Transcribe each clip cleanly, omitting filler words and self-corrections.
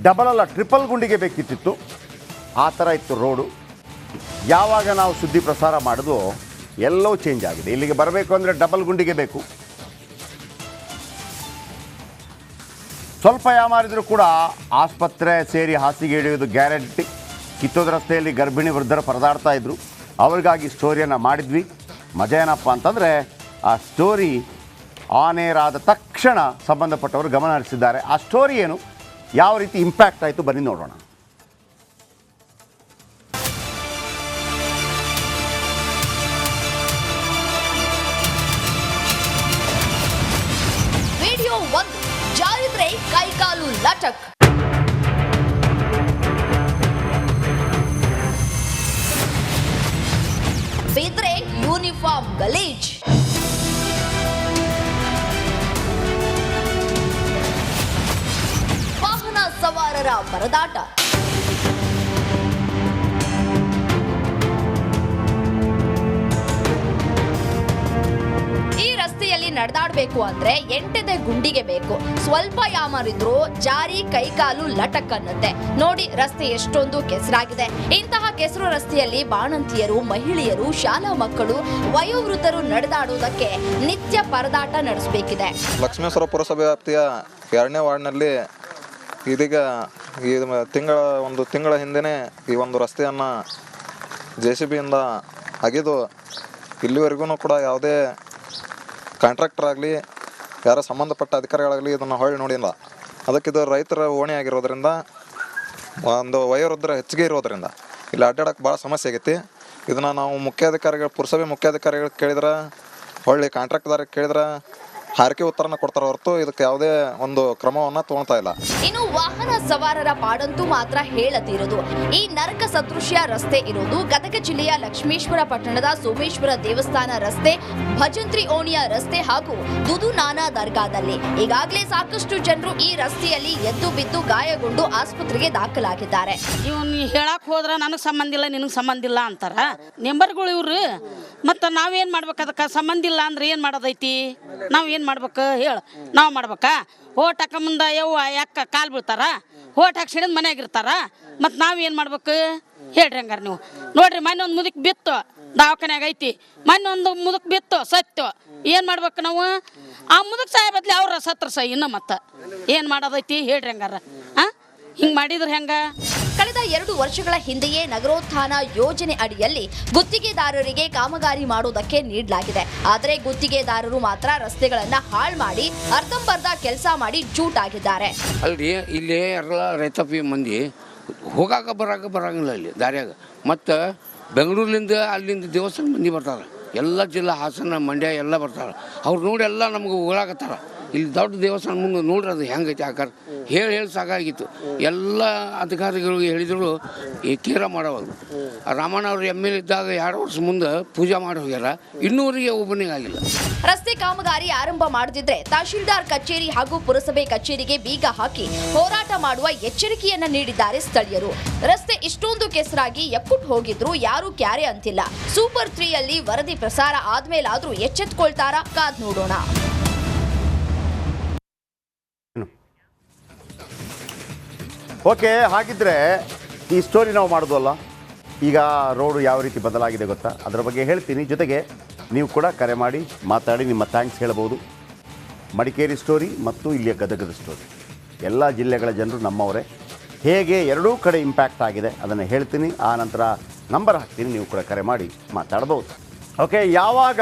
Double ಅಲ್ಲ triple ಗುಂಡಿಗೆ ಬೇಕಿತ್ತಿತ್ತು, ಆ ಥರ ಇತ್ತು ರೋಡು. ಯಾವಾಗ ನಾವು ಸುದ್ದಿ ಪ್ರಸಾರ ಮಾಡಿದ್ವೋ ಎಲ್ಲವೂ ಚೇಂಜ್ ಆಗಿದೆ. ಇಲ್ಲಿಗೆ ಬರಬೇಕು ಅಂದರೆ ಡಬಲ್ ಗುಂಡಿಗೆ ಬೇಕು. ಸ್ವಲ್ಪ ಯಾಮಾರಿದ್ರು ಕೂಡ ಆಸ್ಪತ್ರೆ ಸೇರಿ ಹಾಸಿಗೆ ಹಿಡಿಯೋದು ಗ್ಯಾರಂಟಿ. ಕಿತ್ತೋದ ರಸ್ತೆಯಲ್ಲಿ ಗರ್ಭಿಣಿ ವೃದ್ಧರು ಪರದಾಡ್ತಾ ಇದ್ರು. ಅವ್ರಿಗಾಗಿ ಸ್ಟೋರಿಯನ್ನು ಮಾಡಿದ್ವಿ. ಮಜಾ ಏನಪ್ಪ ಅಂತಂದರೆ ಆ ಸ್ಟೋರಿ ಆನ್ ಏರ್ ಆದ ತಕ್ಷಣ ಸಂಬಂಧಪಟ್ಟವರು ಗಮನ ಹರಿಸಿದ್ದಾರೆ. ಆ ಸ್ಟೋರಿ ಏನು, ಯಾವ ರೀತಿ ಇಂಪ್ಯಾಕ್ಟ್ ಆಯಿತು, ಬನ್ನಿ ನೋಡೋಣ. ವಿಡಿಯೋ 1 ಜಾರಿದ್ರೆ ಕೈಕಾಲು ಲಟಕ್. ಬಿದ್ರೆ ಯೂನಿಫಾರ್ಮ್ ಗಲೀಜ್. ವಾಹನ ಸವಾರರ ಪರದಾಟ. ಈ ರಸ್ತೆಯಲ್ಲಿ ನಡೆದಾಡಬೇಕು ಅಂದ್ರೆ ಎಂಟದೆ ಗುಂಡಿಗೆ ಬೇಕು. ಸ್ವಲ್ಪ ಯಾಮಾರಿದ್ರು ಜಾರಿ ಕೈಕಾಲು ಲಟಕ್ ಅನ್ನತ್ತೆ. ನೋಡಿ ರಸ್ತೆ ಎಷ್ಟೊಂದು ಕೆಸರಾಗಿದೆ. ಇಂತಹ ಕೆಸರು ರಸ್ತೆಯಲ್ಲಿ ಬಾಣಂತಿಯರು, ಮಹಿಳೆಯರು, ಶಾಲಾ ಮಕ್ಕಳು, ವಯೋವೃದ್ಧರು ನಡೆದಾಡುವುದಕ್ಕೆ ನಿತ್ಯ ಪರದಾಟ ನಡೆಸಬೇಕಿದೆ. ಲಕ್ಷ್ಮೇಶ್ವರ ಪುರಸಭೆ ವ್ಯಾಪ್ತಿಯ 2ನೇ ವಾರ್ಡ್ನಲ್ಲಿ ಇದೀಗ ಒಂದು ತಿಂಗಳ ಹಿಂದೆನೇ ಈ ಒಂದು ರಸ್ತೆಯನ್ನು JCBಯಿಂದ ಅಗೆದು ಇಲ್ಲಿವರೆಗೂ ಕೂಡ ಯಾವುದೇ ಕಾಂಟ್ರಾಕ್ಟರ್ ಆಗಲಿ ಯಾರ ಸಂಬಂಧಪಟ್ಟ ಅಧಿಕಾರಿಗಳಾಗಲಿ ಇದನ್ನು ಹೊಳ್ಳಿ ನೋಡಿಲ್ಲ. ಅದಕ್ಕಿದು ರೈತರ ಓಣಿ ಆಗಿರೋದ್ರಿಂದ, ಒಂದು ವಯೋವೃದ್ಧರ ಹೆಚ್ಚಿಗೆ ಇರೋದ್ರಿಂದ ಇಲ್ಲಿ ಅಡ್ಡಾಡಕ್ಕೆ ಭಾಳ ಸಮಸ್ಯೆ ಆಗೈತಿ. ಇದನ್ನು ನಾವು ಪುರಸಭೆ ಮುಖ್ಯಾಧಿಕಾರಿಗಳು ಕೇಳಿದ್ರೆ, ಹೊಳ್ಳಿ ಕಾಂಟ್ರಾಕ್ಟ್ದಾರಿಗೆ ಕೇಳಿದ್ರೆ ಹಾರಿಕೆ ಉತ್ತರನ ಕೊಡ್ತಾರ ಹೊರತು ಇದಕ್ಕೆ ಯಾವುದೇ ಒಂದು ಕ್ರಮವನ್ನ ತಗೊಳ್ತಾ ಇಲ್ಲ. ಇನ್ನು ವಾಹನ ಸವಾರರ ಪಾಡಂತೂ ಮಾತ್ರ ಹೇಳತಿರೋದು. ಈ ನರಕ ಸದೃಶ್ಯ ರಸ್ತೆ ಇರೋದು ಗದಗ ಜಿಲ್ಲೆಯ ಲಕ್ಷ್ಮೇಶ್ವರ ಪಟ್ಟಣದ ಸೋಮೇಶ್ವರ ದೇವಸ್ಥಾನ ರಸ್ತೆ, ಭಜಂತ್ರಿ ಓಣಿಯ ರಸ್ತೆ ಹಾಗೂ ದುದು ನಾನಾ ದರ್ಗಾದಲ್ಲಿ. ಈಗಾಗಲೇ ಸಾಕಷ್ಟು ಜನರು ಈ ರಸ್ತೆಯಲ್ಲಿ ಎದ್ದು ಬಿದ್ದು ಗಾಯಗೊಂಡು ಆಸ್ಪತ್ರೆಗೆ ದಾಖಲಾಗಿದ್ದಾರೆ. ಇವನ್ ಹೇಳಕ್ ಹೋದ್ರ ನನಗೆ ಸಂಬಂಧ ಇಲ್ಲ, ನಿನಗೆ ಸಂಬಂಧ ಇಲ್ಲ ಅಂತಾರ ನೆಂಬರ್ಗಳು ಇವ್ರು. ಮತ್ತು ನಾವೇನು ಮಾಡ್ಬೇಕು? ಅದಕ್ಕೆ ಸಂಬಂಧ ಇಲ್ಲ ಅಂದ್ರೆ ಏನು ಮಾಡೋದೈತಿ? ನಾವು ಏನು ಮಾಡ್ಬೇಕು ಹೇಳು? ನಾವು ಮಾಡ್ಬೇಕಾ? ಓಟ್ ಹಾಕ ಮುಂದೆ ಯವ್ವ ಯಾಕ ಕಾಲು ಬೀಳ್ತಾರ, ಓಟ್ ಹಾಕ್ಸಿಡಿದ್ ಮನೆಯಾಗಿರ್ತಾರ. ಮತ್ತು ನಾವೇನು ಮಾಡ್ಬೇಕು ಹೇಳ್ರಿ? ಹಂಗಾರೆ ನೀವು ನೋಡ್ರಿ, ಮೊನ್ನೆ ಒಂದು ಮುದುಕ್ ಬಿತ್ತು ದವಾಖಾನ್ಯಾಗ ಐತಿ, ಮೊನ್ನೆ ಒಂದು ಮುದುಕ್ ಬಿತ್ತು ಸತ್ತು. ಏನು ಮಾಡ್ಬೇಕು ನಾವು? ಆ ಮುದುಕ್ ಸಾಯ ಬದ್ಲಿ ಅವ್ರ ಸತ್ರ ಸೈ ಇನ್ನು ಮತ್ತೆ ಏನು ಮಾಡೋದೈತಿ ಹೇಳ್ರಿ? ಹಂಗಾರ ಹಿಂಗೆ ಮಾಡಿದ್ರೆ ಹೆಂಗ? ಕಳೆದ 2 ವರ್ಷಗಳ ಹಿಂದೆಯೇ ನಗರೋತ್ಥಾನ ಯೋಜನೆ ಅಡಿಯಲ್ಲಿ ಗುತ್ತಿಗೆದಾರರಿಗೆ ಕಾಮಗಾರಿ ಮಾಡುವುದಕ್ಕೆ ನೀಡಲಾಗಿದೆ. ಆದರೆ ಗುತ್ತಿಗೆದಾರರು ಮಾತ್ರ ರಸ್ತೆಗಳನ್ನ ಹಾಳು ಮಾಡಿ ಅರ್ಧಂಬರ್ಧ ಕೆಲಸ ಮಾಡಿ ಜೂಟಾಗಿದ್ದಾರೆ. ಅಲ್ರಿ, ಇಲ್ಲಿ ಎಲ್ಲ ರೈತಾಪಿ ಮಂದಿ ಹೋಗಾಕ ಬರಂಗಿಲ್ಲ ಇಲ್ಲಿ ದಾರಿಯಾಗ. ಮತ್ತು ಬೆಂಗಳೂರಿನಿಂದ ಅಲ್ಲಿಂದ ದೇವಸ್ಥಾನ ಮಂದಿ ಬರ್ತಾರೆ, ಎಲ್ಲ ಜಿಲ್ಲಾ, ಹಾಸನ, ಮಂಡ್ಯ ಎಲ್ಲ ಬರ್ತಾರೆ. ಅವ್ರು ನೋಡಿ ಎಲ್ಲ ನಮ್ಗೆ ಹೋಗಾಕತ್ತಾರ. ಇಲ್ಲಿ ದೊಡ್ಡ ದೇವಸ್ಥಾನ ಮುಂದೆ ನೋಡ್ರಿ ಅದು ಹೆಂಗೈತಿ ಆಕಾರ. ಹೇಳಿ ಸಾಕಾಗಿತ್ತು. ಎಲ್ಲ ಅಧಿಕಾರಿಗಳಿಗೆ ಹೇಳಿದ್ರು ಕೇರ ಮಾಡೋದು. ರಾಮಣ್ಣ ಅವರು ML ಇದ್ದಾಗ 2 ವರ್ಷ ಮುಂದೆ ಪೂಜೆ ಮಾಡಿ ಹೋಗ್ಯಾರ, ಇನ್ನೂವರೆಗೆ ಓಪನಿಂಗ್ ಆಗಿಲ್ಲ. ರಸ್ತೆ ಕಾಮಗಾರಿ ಆರಂಭ ಮಾಡದಿದ್ರೆ ತಹಶೀಲ್ದಾರ್ ಕಚೇರಿ ಹಾಗೂ ಪುರಸಭೆ ಕಚೇರಿಗೆ ಬೀಗ ಹಾಕಿ ಹೋರಾಟ ಮಾಡುವ ಎಚ್ಚರಿಕೆಯನ್ನ ನೀಡಿದ್ದಾರೆ ಸ್ಥಳೀಯರು. ರಸ್ತೆ ಇಷ್ಟೊಂದು ಕೆಸರಾಗಿ ಎಕ್ಕುಟ್ ಹೋಗಿದ್ರು ಯಾರು ಕ್ಯಾರೆ ಅಂತಿಲ್ಲ. ಸೂಪರ್ 3ಯಲ್ಲಿ ವರದಿ ಪ್ರಸಾರ ಆದ್ಮೇಲಾದ್ರೂ ಎಚ್ಚೆತ್ಕೊಳ್ತಾರಾ? ಕಾದ್ ನೋಡೋಣ. ಓಕೆ, ಹಾಗಿದ್ರೆ ಈ ಸ್ಟೋರಿ ನಾವು ಮಾಡೋದಲ್ಲ. ಈಗ ರೋಡು ಯಾವ ರೀತಿ ಬದಲಾಗಿದೆ ಗೊತ್ತಾ? ಅದರ ಬಗ್ಗೆ ಹೇಳ್ತೀನಿ. ಜೊತೆಗೆ ನೀವು ಕೂಡ ಕರೆ ಮಾಡಿ ಮಾತಾಡಿ ನಿಮ್ಮ ಥ್ಯಾಂಕ್ಸ್ ಹೇಳ್ಬೋದು. ಮಡಿಕೇರಿ ಸ್ಟೋರಿ ಮತ್ತು ಇಲ್ಲಿಯ ಗದಗದ ಸ್ಟೋರಿ, ಎಲ್ಲ ಜಿಲ್ಲೆಗಳ ಜನರು ನಮ್ಮವರೇ. ಹೇಗೆ ಎರಡೂ ಕಡೆ ಇಂಪ್ಯಾಕ್ಟ್ ಆಗಿದೆ ಅದನ್ನು ಹೇಳ್ತೀನಿ. ಆ ನಂತರ ನಂಬರ್ ಹಾಕ್ತೀನಿ, ನೀವು ಕೂಡ ಕರೆ ಮಾಡಿ ಮಾತಾಡ್ಬೋದು. ಓಕೆ, ಯಾವಾಗ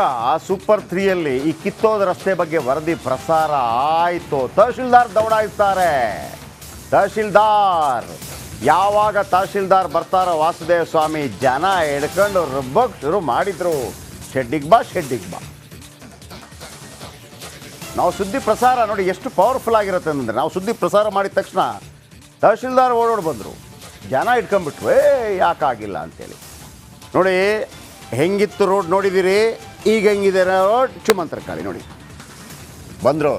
ಸೂಪರ್ 3ಯಲ್ಲಿ ಈ ಕಿತ್ತೋದ ರಸ್ತೆ ಬಗ್ಗೆ ವರದಿ ಪ್ರಸಾರ ಆಯಿತು, ತಹಶೀಲ್ದಾರ್ ದೌಡಾಯಿಸ್ತಾರೆ. ತಹಶೀಲ್ದಾರ್ ಯಾವಾಗ ತಹಶೀಲ್ದಾರ್ ಬರ್ತಾರೋ ವಾಸುದೇವ ಸ್ವಾಮಿ ಜನ ಹಿಡ್ಕೊಂಡು ರುಬ್ಬಕ್ಕೆ ಶುರು ಮಾಡಿದ್ರು. ಶೆಡ್ಡಿಗೆ ಬಾ. ನಾವು ಸುದ್ದಿ ಪ್ರಸಾರ ನೋಡಿ ಎಷ್ಟು ಪವರ್ಫುಲ್ ಆಗಿರುತ್ತೆ ಅಂದರೆ, ನಾವು ಸುದ್ದಿ ಪ್ರಸಾರ ಮಾಡಿದ ತಕ್ಷಣ ತಹಶೀಲ್ದಾರ್ ಓಡೋಡಿ ಬಂದರು, ಜನ ಇಟ್ಕೊಂಡ್ಬಿಟ್ರು ಯಾಕಾಗಿಲ್ಲ ಅಂತೇಳಿ. ನೋಡಿ ಹೆಂಗಿತ್ತು ರೋಡ್ ನೋಡಿದ್ದೀರಿ, ಈಗ ಹೆಂಗಿದೆ ರೋಡ್ ಚುಮಂತ್ರ ಕಾಳಿ. ನೋಡಿ ಬಂದರು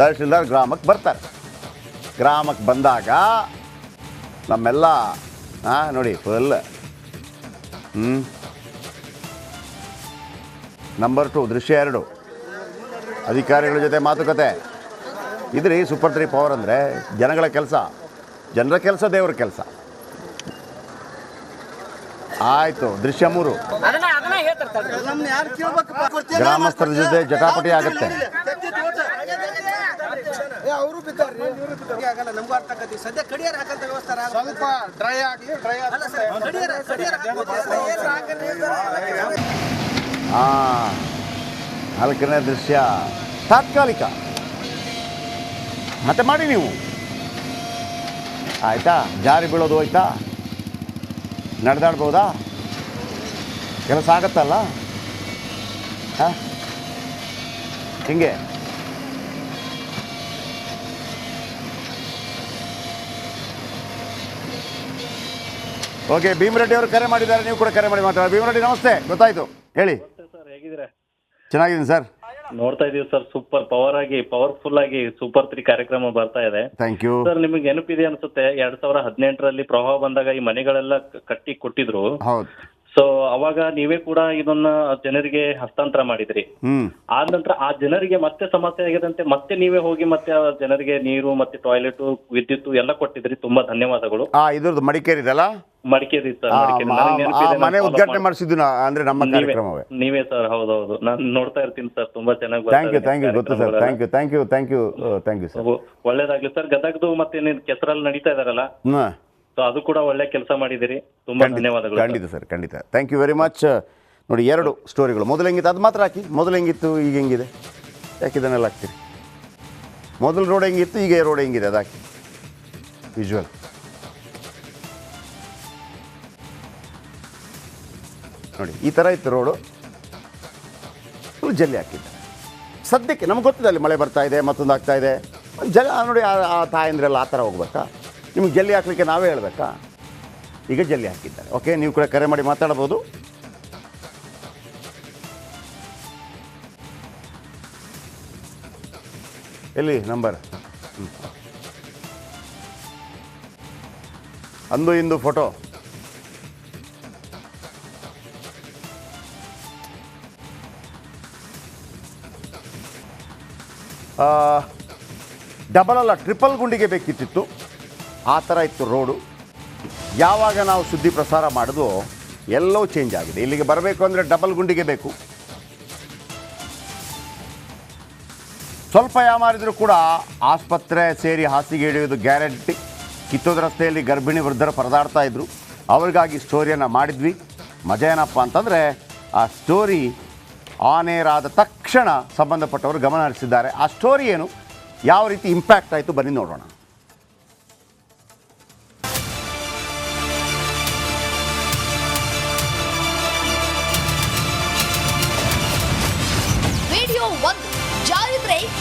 ತಹಶೀಲ್ದಾರ್ ಗ್ರಾಮಕ್ಕೆ ಬರ್ತಾರೆ. ಗ್ರಾಮಕ್ಕೆ ಬಂದಾಗ ನಮ್ಮೆಲ್ಲ ನೋಡಿ ಫುಲ್ ನಂಬರ್ 2 ದೃಶ್ಯ 2 ಅಧಿಕಾರಿಗಳ ಜೊತೆ ಮಾತುಕತೆ. ಇದ್ರಿ ಸೂಪರ್ 3 ಪವರ್ ಅಂದರೆ ಜನಗಳ ಕೆಲಸ, ಜನರ ಕೆಲಸ, ದೇವ್ರ ಕೆಲಸ. ಆಯಿತು. ದೃಶ್ಯ 3 ಗ್ರಾಮಸ್ಥರ ಜೊತೆ ಜಟಾಪಟಿ ಆಗುತ್ತೆ. ಹಾಂ, 4ನೇ ದೃಶ್ಯ ತಾತ್ಕಾಲಿಕ. ಮತ್ತೆ ಮಾಡಿ ನೀವು, ಆಯಿತಾ? ಜಾರಿ ಬೀಳೋದು ಹೋಯ್ತಾ? ನಡೆದಾಡ್ಬೋದಾ? ಕೆಲಸ ಆಗತ್ತಲ್ಲ? ಹಾಂ, ಹಿಂಗೆ ಓಕೆ. ಭೀಮರೆಡ್ಡಿ ಅವರು ಕರೆ ಮಾಡಿದ್ದಾರೆ, ನೀವು ಕೂಡ ಕರೆ ಮಾಡಿ ಮಾತಾಡಿ. ಭೀಮರೆಡ್ಡಿ ನಮಸ್ತೆ, ಗೊತ್ತಾಯ್ತು, ಹೇಳಿ. ಸರ್ ಹೇಗಿದ್ರೆ? ಚೆನ್ನಾಗಿದ್ದೀನಿ ಸರ್. ನೋಡ್ತಾ ಇದೀವಿ ಸರ್, ಸೂಪರ್ ಪವರ್ ಆಗಿ, ಪವರ್ಫುಲ್ ಆಗಿ ಸೂಪರ್ 3 ಕಾರ್ಯಕ್ರಮ ಬರ್ತಾ ಇದೆ. Thank you sir. ನಿಮಗೆ ನೆನಪಿದೆ ಅನ್ಸುತ್ತೆ, 2018ರಲ್ಲಿ ಪ್ರವಾಹ ಬಂದಾಗ ಈ ಮನೆಗಳೆಲ್ಲ ಕಟ್ಟಿ ಕೊಟ್ಟಿದ್ರು. ಹೌದು. ಸೊ ಅವಾಗ ನೀವೇ ಕೂಡ ಇದನ್ನ ಜನರಿಗೆ ಹಸ್ತಾಂತರ ಮಾಡಿದ್ರಿ. ಆದ ನಂತರ ಆ ಜನರಿಗೆ ಮತ್ತೆ ಸಮಸ್ಯೆ ಆಗಿದಂತೆ ಮತ್ತೆ ನೀವೇ ಹೋಗಿ ಮತ್ತೆ ಆ ಜನರಿಗೆ ನೀರು ಮತ್ತೆ ಟಾಯ್ಲೆಟ್, ವಿದ್ಯುತ್ ಎಲ್ಲ ಕೊಟ್ಟಿದ್ರಿ. ತುಂಬಾ ಧನ್ಯವಾದಗಳು. ಇದ್ರದ್ದು ಮಡಿಕೇರಿ ಇದಲ್ಲ, ಮಡಿಕೇರಿ ಸರ್, ಮಡಿಕೇರಿ. ನನಗೆ ನೆನಪಿದೆ, ನಾನು ಮನೆ follow ಉದ್ಘಾಟನೆ ಮಾಡಿಸಿದ್ದು ಅಂದ್ರೆ ನಮ್ಮ ಕಾರ್ಯಕ್ರಮವೇ. ನೀವೇ ಸರ್? ಹೌದೌದು, ನಾನು ನೋಡ್ತಾ ಇರ್ತೀನಿ ಸರ್, ತುಂಬಾ ಚೆನ್ನಾಗಿ. ಥ್ಯಾಂಕ್ ಯು ಗೊತ್ತು ಸರ್. Thank you sir. ಒಳ್ಳೇದಾಗ್ಲಿ ಸರ್. ಗದಗದು ಮತ್ತೆ ಕೆಸರಲ್ಲಿ ನಡೀತಾ ಇದಾರಲ್ಲ, ಸೊ ಅದು ಕೂಡ ಒಳ್ಳೆ ಕೆಲಸ ಮಾಡಿದಿರಿ. ತುಂಬಾ ಧನ್ಯವಾದಗಳು. ಖಂಡಿತ ಸರ್, ಖಂಡಿತ. Thank you very much. ನೋಡಿ, 2 ಸ್ಟೋರಿಗಳು. ಮೊದಲು ಹೆಂಗಿತ್ತು ಅದು ಮಾತ್ರ ಹಾಕಿ. ಮೊದಲು ಹೆಂಗಿತ್ತು, ಈಗ ಹೆಂಗಿದೆ, ಯಾಕೆ ಇದನ್ನೆಲ್ಲ ಹಾಕ್ತೀರಿ? ಮೊದಲು ರೋಡ್ ಹೆಂಗಿತ್ತು, ಈಗ ರೋಡ್ ಹೆಂಗಿದೆ, ಅದು ಹಾಕಿ. ವಿಜುವಲ್ ನೋಡಿ, ಈ ಥರ ಇತ್ತು ರೋಡು. ಫುಲ್ ಜಲ್ಲಿ ಹಾಕಿದ್ದೆ. ಸದ್ಯಕ್ಕೆ ನಮ್ಗೆ ಗೊತ್ತಿದೆ ಅಲ್ಲಿ ಮಳೆ ಬರ್ತಾ ಇದೆ, ಮತ್ತೊಂದು ಆಗ್ತಾ ಇದೆ. ನೋಡಿ, ಆ ತಾಯಂದ್ರೆಲ್ಲ ಆ ಥರ ಹೋಗ್ಬೇಕಾ? ನಿಮ್ಗೆ ಜಲ್ಲಿ ಹಾಕಲಿಕ್ಕೆ ನಾವೇ ಹೇಳಬೇಕಾ? ಈಗ ಜಲ್ಲಿ ಹಾಕಿದ್ದಾರೆ. ಓಕೆ, ನೀವು ಕೂಡ ಕರೆ ಮಾಡಿ ಮಾತಾಡ್ಬೋದು. ಎಲ್ಲಿ ನಂಬರ್? ಅಂದು ಇಂದು ಫೋಟೋ. ಡಬಲ್ ಅಲ್ಲ, ಟ್ರಿಪಲ್ ಗುಂಡಿಗೆ ಬೇಕಿತ್ತಿತ್ತು. ಆ ಥರ ಇತ್ತು ರೋಡು. ಯಾವಾಗ ನಾವು ಸುದ್ದಿ ಪ್ರಸಾರ ಮಾಡಿದ್ವೋ ಎಲ್ಲವೂ ಚೇಂಜ್ ಆಗಿದೆ. ಇಲ್ಲಿಗೆ ಬರಬೇಕು ಅಂದರೆ ಡಬಲ್ ಗುಂಡಿಗೆ ಬೇಕು. ಸ್ವಲ್ಪ ಯಾಮಾರಿದರೂ ಕೂಡ ಆಸ್ಪತ್ರೆ ಸೇರಿ ಹಾಸಿಗೆ ಹಿಡಿಯೋದು ಗ್ಯಾರಂಟಿ. ಕಿತ್ತೋದ ರಸ್ತೆಯಲ್ಲಿ ಗರ್ಭಿಣಿ ವೃದ್ಧರು ಪರದಾಡ್ತಾ ಇದ್ರು. ಅವ್ರಿಗಾಗಿ ಸ್ಟೋರಿಯನ್ನು ಮಾಡಿದ್ವಿ. ಮಜಾ ಏನಪ್ಪ ಅಂತಂದರೆ, ಆ ಸ್ಟೋರಿ ಆನ್ ಏರ್ ಆದ ತಕ್ಷಣ ಸಂಬಂಧಪಟ್ಟವರು ಗಮನ ಹರಿಸಿದ್ದಾರೆ. ಆ ಸ್ಟೋರಿ ಏನು, ಯಾವ ರೀತಿ ಇಂಪ್ಯಾಕ್ಟ್ ಆಯಿತು, ಬನ್ನಿ ನೋಡೋಣ. ವಿಡಿಯೋ 1 ಜಾರಿ ಬ್ರೇಕ್